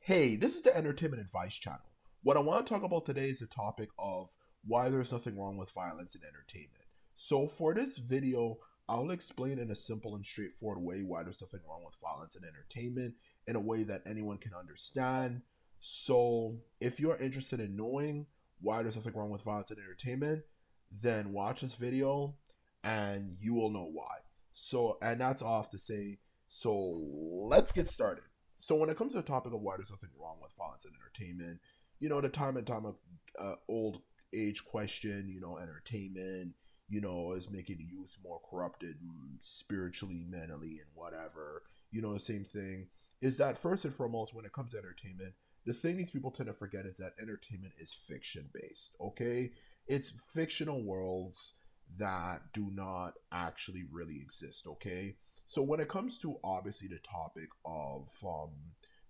Hey, this is the Entertainment Advice Channel. What I want to talk about today is the topic of why there's nothing wrong with violence in entertainment. So, for this video, I'll explain in a simple and straightforward way why there's nothing wrong with violence in entertainment in a way that anyone can understand. So, if you're interested in knowing why there's nothing wrong with violence in entertainment, then watch this video and you will know why. So, and that's all I have to say. So, let's get started. So when it comes to the topic of why there's nothing wrong with violence in entertainment, the time and time of old age question, entertainment, is making the youth more corrupted spiritually, mentally, and whatever. The same thing is that first and foremost, when it comes to entertainment, the thing these people tend to forget is that entertainment is fiction based. Okay, it's fictional worlds that do not actually really exist. Okay, so when it comes to obviously the topic of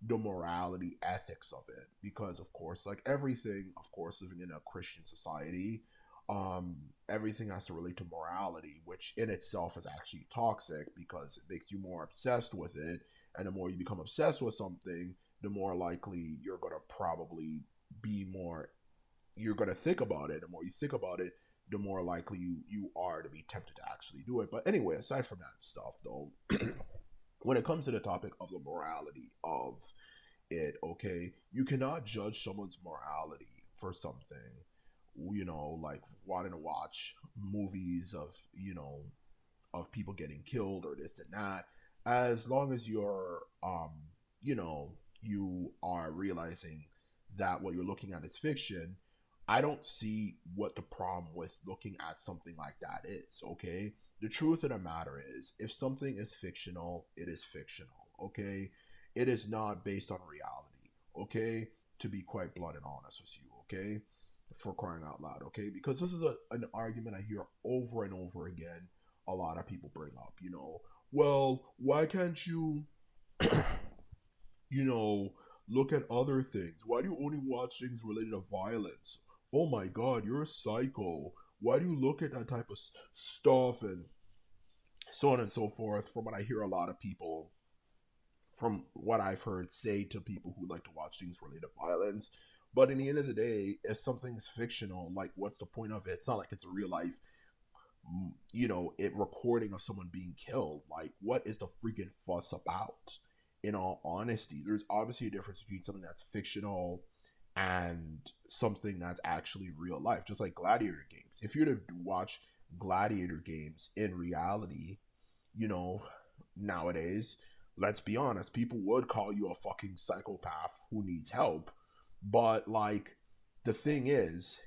the morality ethics of it, because of course, like everything, of course, living in a Christian society, um, everything has to relate to morality, which in itself is actually toxic because it makes you more obsessed with it, and the more you become obsessed with something, the more likely you're gonna probably be more you're going to think about it. The more you think about it, the more likely you are to be tempted to actually do it. But anyway, aside from that stuff, though, when it comes to the topic of the morality of it, okay, you cannot judge someone's morality for something, like wanting to watch movies of, of people getting killed or this and that, as long as you know, you are realizing that what you're looking at is fiction. I don't see what the problem with looking at something like that is, okay? The truth of the matter is, if something is fictional, it is fictional, okay? It is not based on reality, okay? To be quite blunt and honest with you, okay? For crying out loud, okay? Because this is an argument I hear over and over again a lot of people bring up, well, why can't you, you know, look at other things? Why do you only watch things related to violence? Oh my god, you're a psycho. Why do you look at that type of stuff and so on and so forth? From what I hear a lot of people, from what I've heard say to people who like to watch things related to violence. But in the end of the day, if something's fictional, like what's the point of it? It's not like it's a real life it recording of someone being killed. Like, what is the freaking fuss about? In all honesty, there's obviously a difference between something that's fictional and something that's actually real life. Just like gladiator games. If you're to watch gladiator games in reality, you know, nowadays, let's be honest, people would call you a fucking psychopath who needs help. But like, the thing is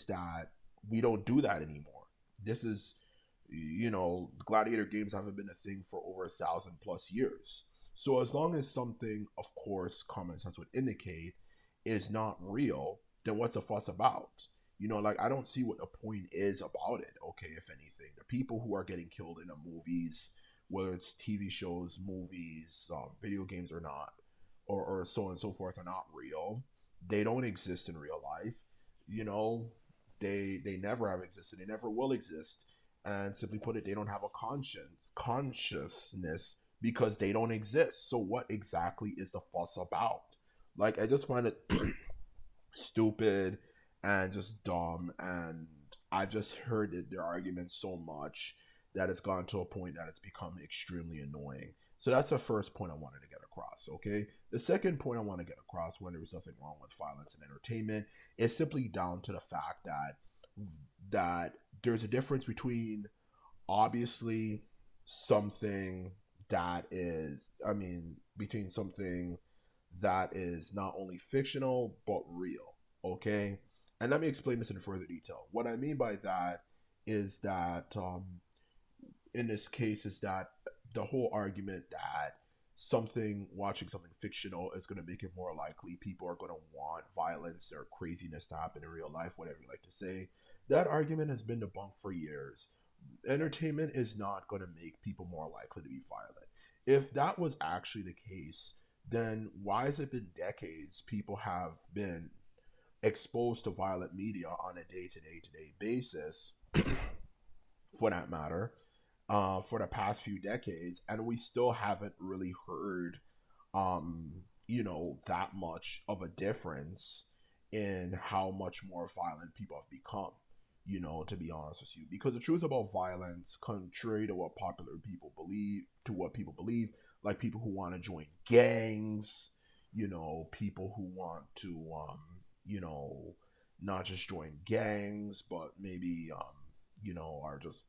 that we don't do that anymore. This is, gladiator games haven't been a thing for over 1,000 plus years. So as long as something, of course, common sense would indicate is not real, then what's a fuss about? Like I don't see what the point is about it. Okay, if anything, the people who are getting killed in the movies, whether it's TV shows, movies, video games or not, or so on and so forth, are not real. They don't exist in real life. You know, they never have existed. They never will exist. And simply put it, they don't have a consciousness because they don't exist. So what exactly is the fuss about? Like I just find it stupid and just dumb, and I just heard their arguments so much that it's gone to a point that it's become extremely annoying. So that's the first point I wanted to get across, okay? The second point I want to get across when there's nothing wrong with violence and entertainment is simply down to the fact that there's a difference between obviously something that is between something that is not only fictional but real, okay? And let me explain this in further detail. What I mean by that is that in this case is that the whole argument that watching something fictional is going to make it more likely people are going to want violence or craziness to happen in real life, whatever you like to say. That argument has been debunked for years. Entertainment is not going to make people more likely to be violent. If that was actually the case, then why has it been decades people have been exposed to violent media on a day-to-day basis, for that matter, for the past few decades, and we still haven't really heard that much of a difference in how much more violent people have become, to be honest with you. Because the truth about violence, contrary to what popular people believe, like people who want to join gangs, people who want to, you know, not just join gangs, but maybe, are just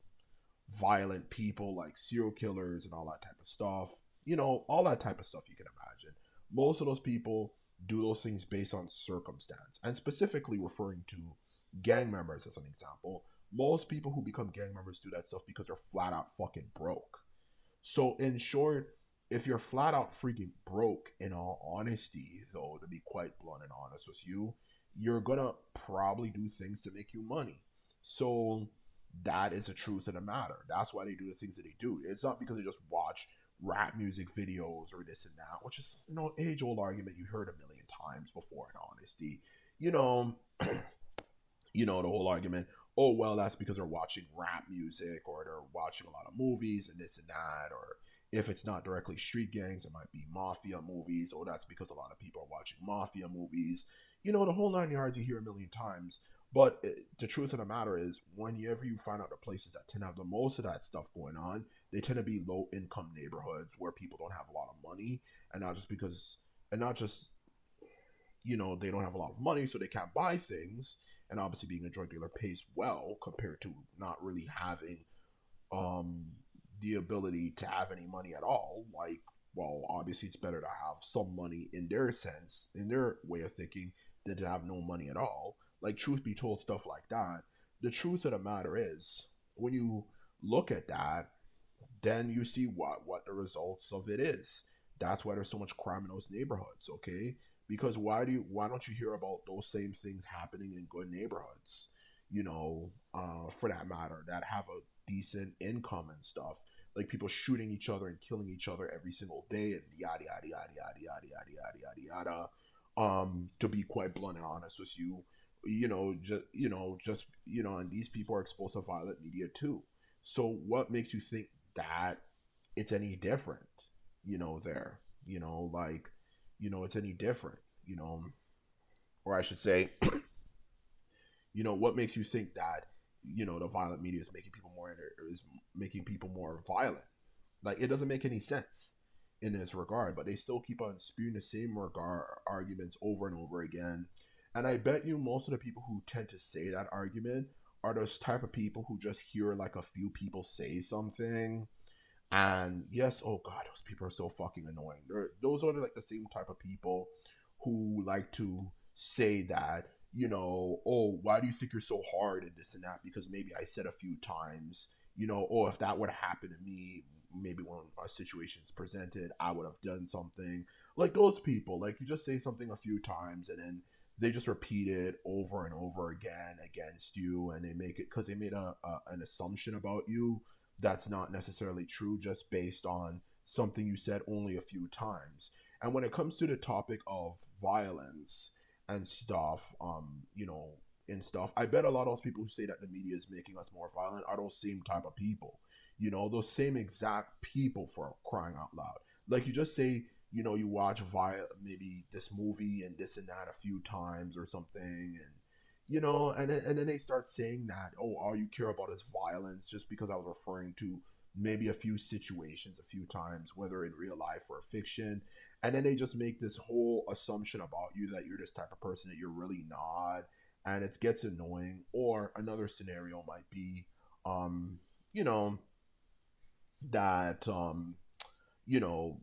violent people like serial killers and all that type of stuff. All that type of stuff you can imagine. Most of those people do those things based on circumstance, and specifically referring to gang members as an example. Most people who become gang members do that stuff because they're flat out fucking broke. So, in short, if you're flat out freaking broke, in all honesty, though, to be quite blunt and honest with you, you're gonna probably do things to make you money. So, that is the truth of the matter. That's why they do the things that they do. It's not because they just watch rap music videos or this and that, which is, age old argument you heard a million times before, in honesty. You know, the whole argument, oh, well, that's because they're watching rap music or they're watching a lot of movies and this and that, or if it's not directly street gangs, it might be mafia movies, or that's because a lot of people are watching mafia movies. The whole nine yards you hear a million times. But the truth of the matter is, whenever you find out the places that tend to have the most of that stuff going on, they tend to be low income neighborhoods where people don't have a lot of money, and not just because, and not just they don't have a lot of money, so they can't buy things. And obviously, being a drug dealer pays well compared to not really having um, the ability to have any money at all. Like, well, obviously, it's better to have some money in their sense, in their way of thinking, than to have no money at all. Like, truth be told, stuff like that. The truth of the matter is, when you look at that, then you see what the results of it is. That's why there's so much crime in those neighborhoods, okay? Because why don't you hear about those same things happening in good neighborhoods? For that matter, that have a decent income and stuff. Like people shooting each other and killing each other every single day and yada yada yada yada yada yada yada yada yada. To be quite blunt and honest with you, and these people are exposed to violent media too. So what makes you think that it's any different, there, like, it's any different, or I should say, what makes you think that, the violent media is making people more violent? Like, it doesn't make any sense in this regard, but they still keep on spewing the same regard arguments over and over again. And I bet you most of the people who tend to say that argument are those type of people who just hear like a few people say something. And yes, oh god, those people are so fucking annoying. Those are like the same type of people who like to say that, oh, why do you think you're so hard and this and that? Because maybe I said a few times, oh, if that would happen to me, maybe when a situation's presented, I would have done something. Like those people, like you just say something a few times and then they just repeat it over and over again against you, and they make it because they made an assumption about you that's not necessarily true just based on something you said only a few times. And when it comes to the topic of violence and stuff, and stuff, I bet a lot of those people who say that the media is making us more violent are those same type of people. Those same exact people, for crying out loud. Like you just say, you watch maybe this movie and this and that a few times or something, and and then they start saying that, oh, all you care about is violence, just because I was referring to maybe a few situations a few times, whether in real life or fiction. And then they just make this whole assumption about you that you're this type of person that you're really not. And it gets annoying. Or another scenario might be, um, you know, that, you know,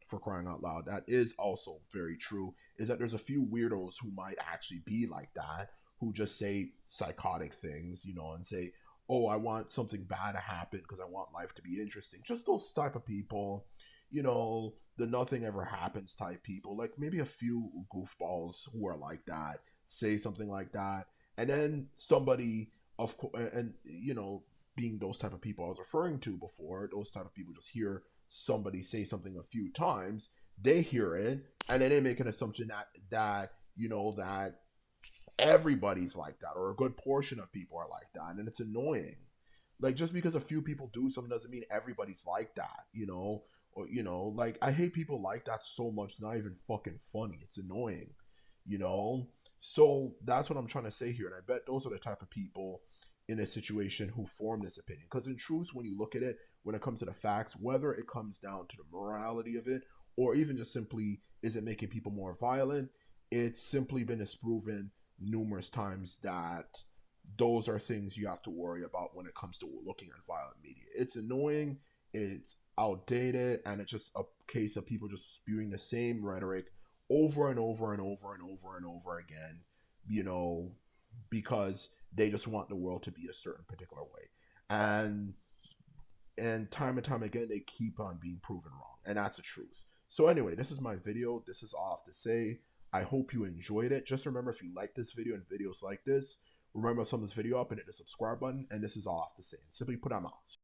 for crying out loud, that is also very true, is that there's a few weirdos who might actually be like that, who just say psychotic things, and say, oh, I want something bad to happen because I want life to be interesting. Just those type of people, the nothing ever happens type people. Like maybe a few goofballs who are like that say something like that, and then somebody, of course, and being those type of people I was referring to before, those type of people just hear somebody say something a few times, they hear it, and then they make an assumption that that everybody's like that, or a good portion of people are like that, and it's annoying. Like just because a few people do something doesn't mean everybody's like that. Or, like, I hate people like that so much. Not even fucking funny. It's annoying, you know? So that's what I'm trying to say here. And I bet those are the type of people in a situation who form this opinion. Because in truth, when you look at it, when it comes to the facts, whether it comes down to the morality of it, or even just simply is it making people more violent, it's simply been disproven numerous times that those are things you have to worry about when it comes to looking at violent media. It's annoying, it's outdated, and it's just a case of people just spewing the same rhetoric over and over and over and over and over again, you know, because they just want the world to be a certain particular way. And and time again they keep on being proven wrong. And that's the truth. So anyway, this is my video. This is all I have to say. I hope you enjoyed it. Just remember, if you like this video and videos like this, remember to thumb this video up and hit the subscribe button. And this is all I have to say. Simply put, I'm out.